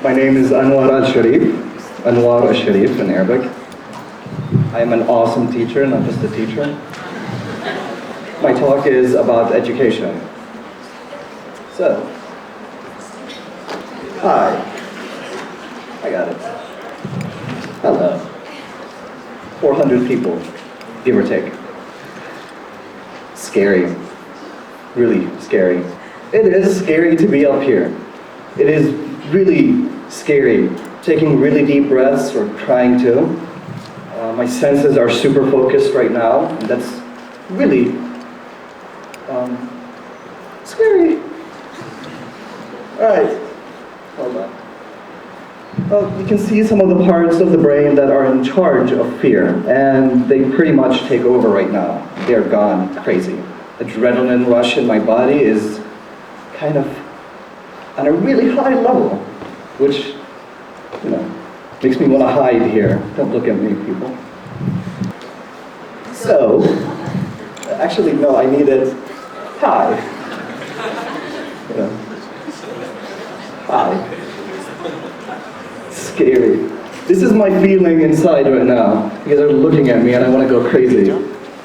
My name is Anwar Al Sharif, Anwar Al Sharif in Arabic. I am an awesome teacher, not just a teacher. My talk is about education. So, hi. I got it. Hello. 400 people, give or take. Scary. Really scary. It is scary to be up here. It is really scary, taking really deep breaths or trying to. My senses are super focused right now, and that's really scary. All right, hold on. Well, you can see some of the parts of the brain that are in charge of fear, and they pretty much take over right now. They're gone crazy. Adrenaline rush in my body is kind of on a really high level, which, makes me want to hide here. Don't look at me, people. So, actually, no, I needed, hi. Hi. Scary. This is my feeling inside right now. You guys are looking at me and I want to go crazy.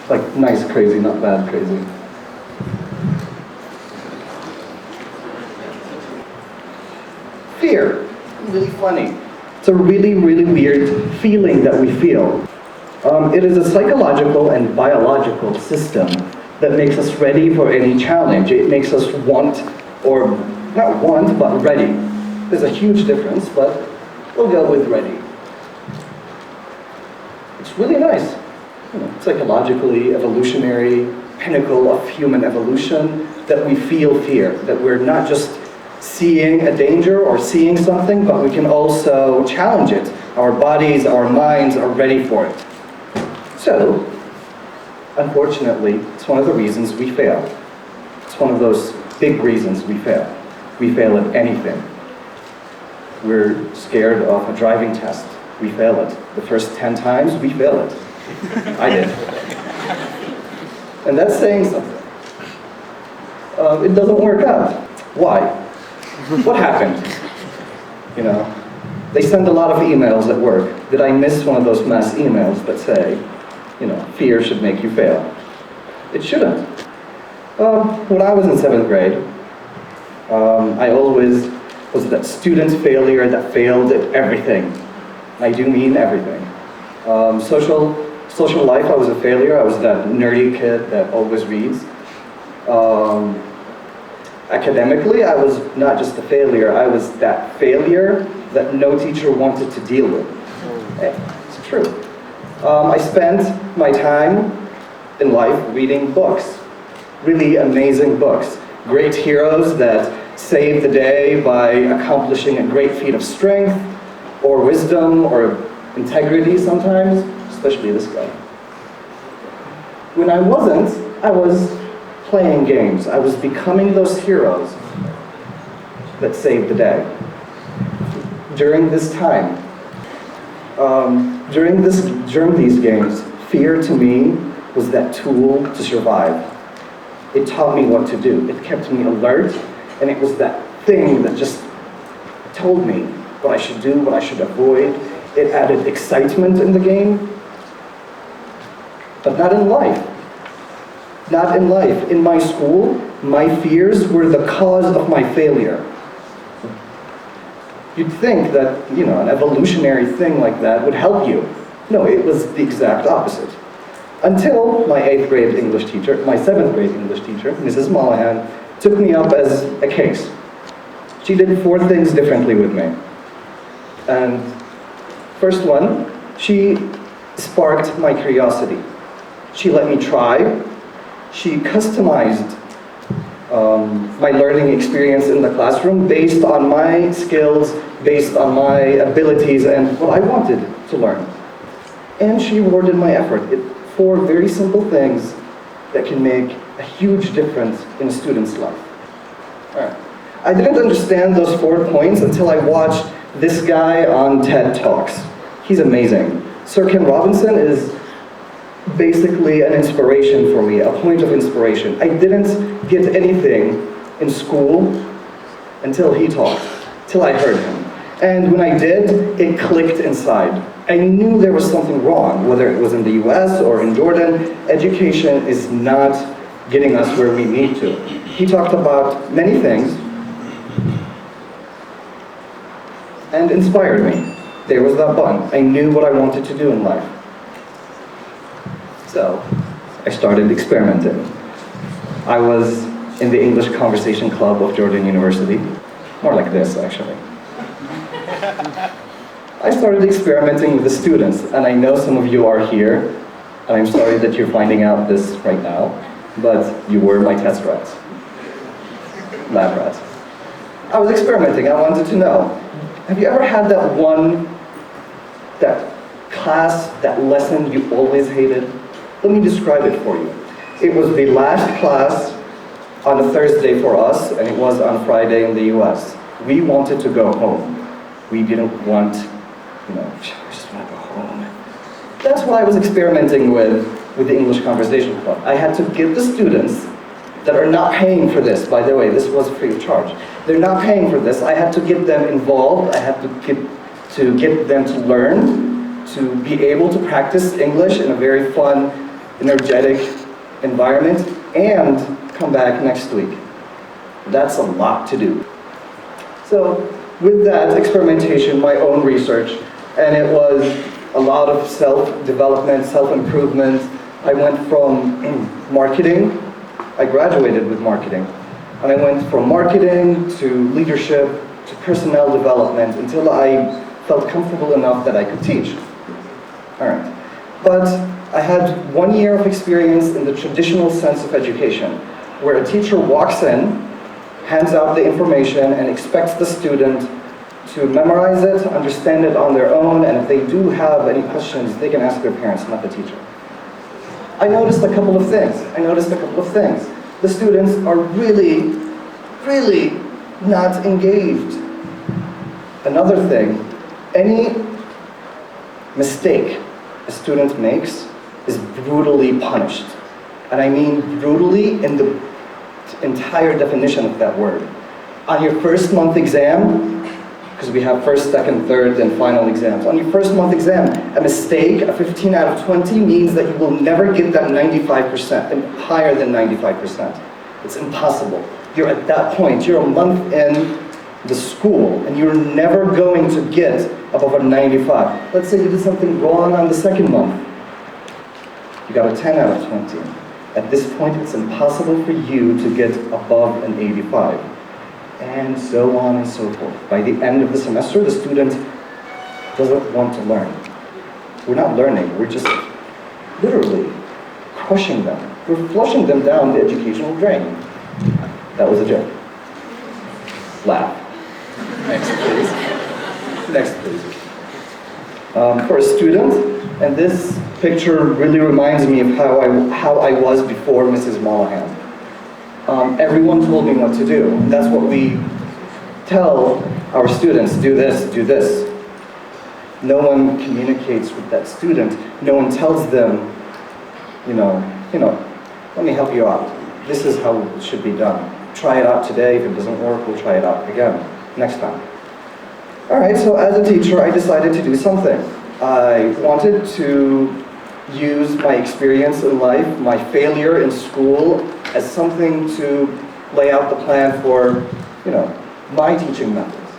Like nice crazy, not bad crazy. Fear. Really funny. It's a really, really weird feeling that we feel. It is a psychological and biological system that makes us ready for any challenge. It makes us want, or not want, but ready. There's a huge difference, but we'll go with ready. It's really nice. Psychologically, evolutionary, pinnacle of human evolution, that we feel fear, that we're not just seeing a danger or seeing something, but we can also challenge it. Our bodies, our minds are ready for it. So, unfortunately, it's one of the reasons we fail. It's one of those big reasons we fail. We fail at anything. We're scared of a driving test. We fail it. The first 10 times, we fail it. I did. And that's saying something. It doesn't work out. Why? What happened? They send a lot of emails at work. Did I miss one of those mass emails that say, fear should make you fail? It shouldn't. When I was in 7th grade, I always was that student failure that failed at everything. I do mean everything. Social life, I was a failure. I was that nerdy kid that always reads. Academically, I was not just a failure, I was that failure that no teacher wanted to deal with. It's true. I spent my time in life reading books, really amazing books. Great heroes that saved the day by accomplishing a great feat of strength, or wisdom, or integrity sometimes, especially this guy. When I wasn't, I was playing games. I was becoming those heroes that saved the day. During this time, during these games, fear to me was that tool to survive. It taught me what to do. It kept me alert, and it was that thing that just told me what I should do, what I should avoid. It added excitement in the game, but not in life. Not in life. In my school, my fears were the cause of my failure. You'd think that, an evolutionary thing like that would help you. No, it was the exact opposite. Until my 7th grade English teacher, Mrs. Mollahan, took me up as a case. She did 4 things differently with me. And first one, she sparked my curiosity. She let me try. She customized my learning experience in the classroom based on my skills, based on my abilities and what I wanted to learn. And she rewarded my effort. 4 very simple things that can make a huge difference in a student's life. All right. I didn't understand those 4 points until I watched this guy on TED Talks. He's amazing. Sir Ken Robinson is basically an inspiration for me, a point of inspiration. I didn't get anything in school until he talked, till I heard him. And when I did, it clicked inside. I knew there was something wrong, whether it was in the US or in Jordan. Education is not getting us where we need to. He talked about many things and inspired me. There was that button. I knew what I wanted to do in life. So I started experimenting. I was in the English Conversation Club of Jordan University. More like this, actually. I started experimenting with the students, and I know some of you are here, and I'm sorry that you're finding out this right now, but you were my test rats. Lab rats. I was experimenting. I wanted to know, have you ever had that class, that lesson you always hated? Let me describe it for you. It was the last class on a Thursday for us, and it was on Friday in the US. We wanted to go home. We didn't want, we just want to go home. That's what I was experimenting with the English Conversation Club. I had to get the students that are not paying for this, by the way, this was free of charge. They're not paying for this. I had to get them involved. I had to get them to learn, to be able to practice English in a very fun, energetic environment, and come back next week. That's a lot to do. So with that experimentation, my own research, and it was a lot of self-development, self-improvement. I went from marketing. I graduated with marketing. And I went from marketing to leadership to personnel development until I felt comfortable enough that I could teach. All right. But I had 1 year of experience in the traditional sense of education, where a teacher walks in, hands out the information, and expects the student to memorize it, understand it on their own, and if they do have any questions, they can ask their parents, not the teacher. I noticed a couple of things. The students are really, really not engaged. Another thing, any mistake a student makes is brutally punished. And I mean brutally in the entire definition of that word. On your first month exam, because we have first, second, third, and final exams. On your first month exam, a mistake, a 15 out of 20, means that you will never get that 95%, and higher than 95%. It's impossible. You're at that point, you're a month in the school, and you're never going to get above a 95. Let's say you did something wrong on the second month. You got a 10 out of 20. At this point, it's impossible for you to get above an 85. And so on and so forth. By the end of the semester, the student doesn't want to learn. We're not learning, we're just literally crushing them. We're flushing them down the educational drain. That was a joke. Laugh. Next, please. For a student, and this picture really reminds me of how I was before Mrs. Mollahan. Everyone told me what to do. And that's what we tell our students, do this, do this. No one communicates with that student. No one tells them, let me help you out. This is how it should be done. Try it out today. If it doesn't work, we'll try it out again next time. All right, so as a teacher, I decided to do something. I wanted to use my experience in life, my failure in school, as something to lay out the plan for, my teaching methods.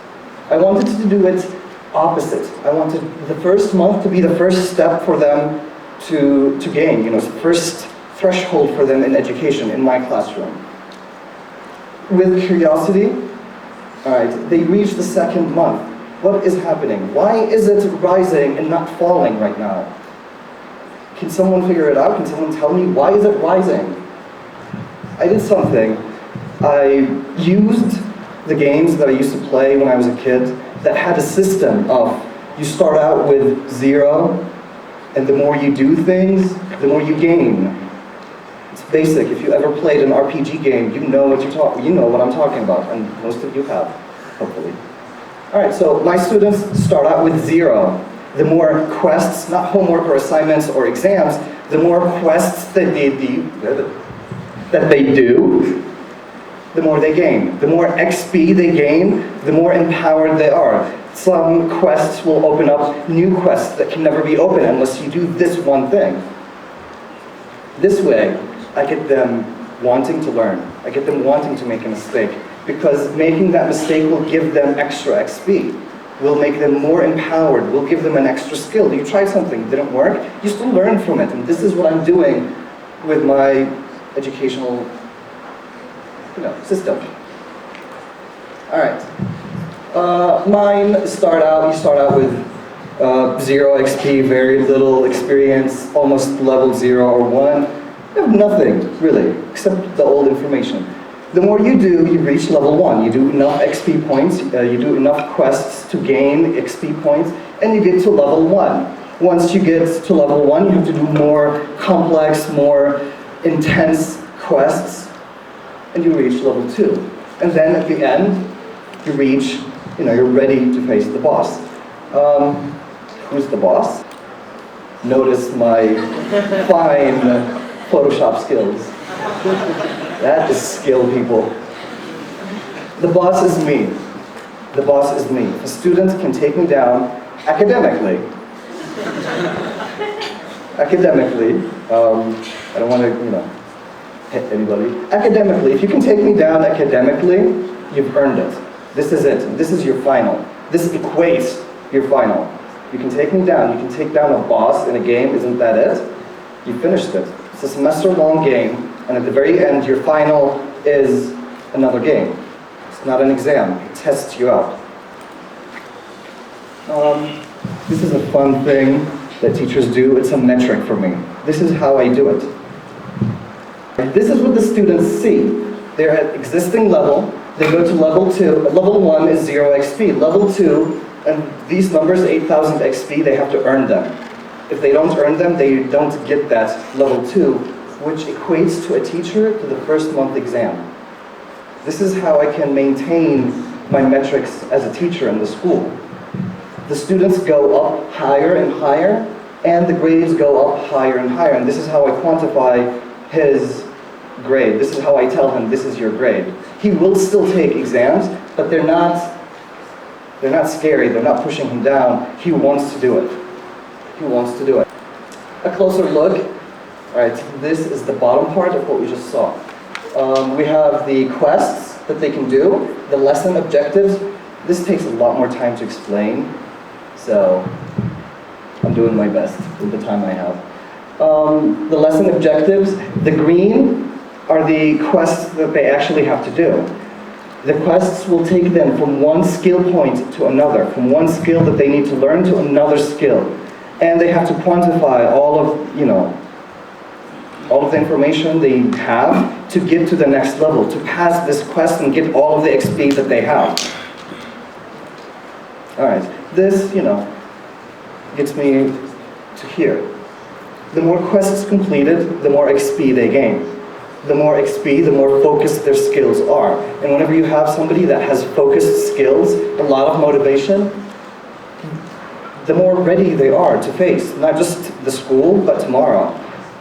I wanted to do it opposite. I wanted the first month to be the first step for them to gain, first threshold for them in education in my classroom. With curiosity, all right, they reach the second month. What is happening? Why is it rising and not falling right now? Can someone figure it out? Can someone tell me why is it rising? I did something. I used the games that I used to play when I was a kid that had a system of, you start out with 0, and the more you do things, the more you gain. It's basic. If you ever played an RPG game, you know what I'm talking about, and most of you have, hopefully. All right, so my students start out with 0. The more quests, not homework or assignments or exams, the more quests that they do, the more they gain. The more XP they gain, the more empowered they are. Some quests will open up new quests that can never be opened unless you do this one thing. This way, I get them wanting to learn. I get them wanting to make a mistake, because making that mistake will give them extra XP. Will make them more empowered, will give them an extra skill. You tried something, it didn't work, you still learn from it. And this is what I'm doing with my educational system. All right. Mine you start out with 0 XP, very little experience, almost level 0 or 1. You have nothing, really, except the old information. The more you do, you reach level 1. You do enough XP points, you do enough quests to gain XP points, and you get to level 1. Once you get to level 1, you have to do more complex, more intense quests, and you reach level 2. And then at the end, you reach, you're ready to face the boss. Who's the boss? Notice my fine Photoshop skills. That is skill, people. The boss is me. The boss is me. A student can take me down academically. Academically, I don't want to, hit anybody. Academically, if you can take me down academically, you've earned it. This is it. This is your final. This equates your final. You can take me down. You can take down a boss in a game. Isn't that it? You finished it. It's a semester-long game, and at the very end, your final is another game. It's not an exam. It tests you out. This is a fun thing that teachers do. It's a metric for me. This is how I do it. This is what the students see. They're at existing level. They go to level 2. Level 1 is 0 XP. Level 2, and these numbers, 8,000 XP, they have to earn them. If they don't earn them, they don't get that level 2, which equates to a teacher to the first month exam. This is how I can maintain my metrics as a teacher in the school. The students go up higher and higher, and the grades go up higher and higher, and this is how I quantify his grade. This is how I tell him, this is your grade. He will still take exams, but they're not scary, they're not pushing him down. He wants to do it. He wants to do it. A closer look. All right, this is the bottom part of what we just saw. We have the quests that they can do, the lesson objectives. This takes a lot more time to explain, so I'm doing my best with the time I have. The lesson objectives, the green are the quests that they actually have to do. The quests will take them from one skill point to another, from one skill that they need to learn to another skill. And they have to quantify all of the information they have to get to the next level, to pass this quest and get all of the XP that they have. All right, this, gets me to here. The more quests completed, the more XP they gain. The more XP, the more focused their skills are. And whenever you have somebody that has focused skills, a lot of motivation, the more ready they are to face, not just the school, but tomorrow.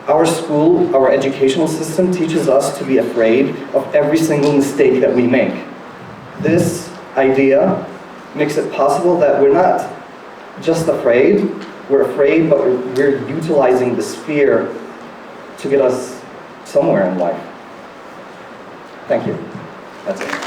Our school, our educational system teaches us to be afraid of every single mistake that we make. This idea makes it possible that we're not just afraid, we're afraid, but we're utilizing this fear to get us somewhere in life. Thank you. That's it.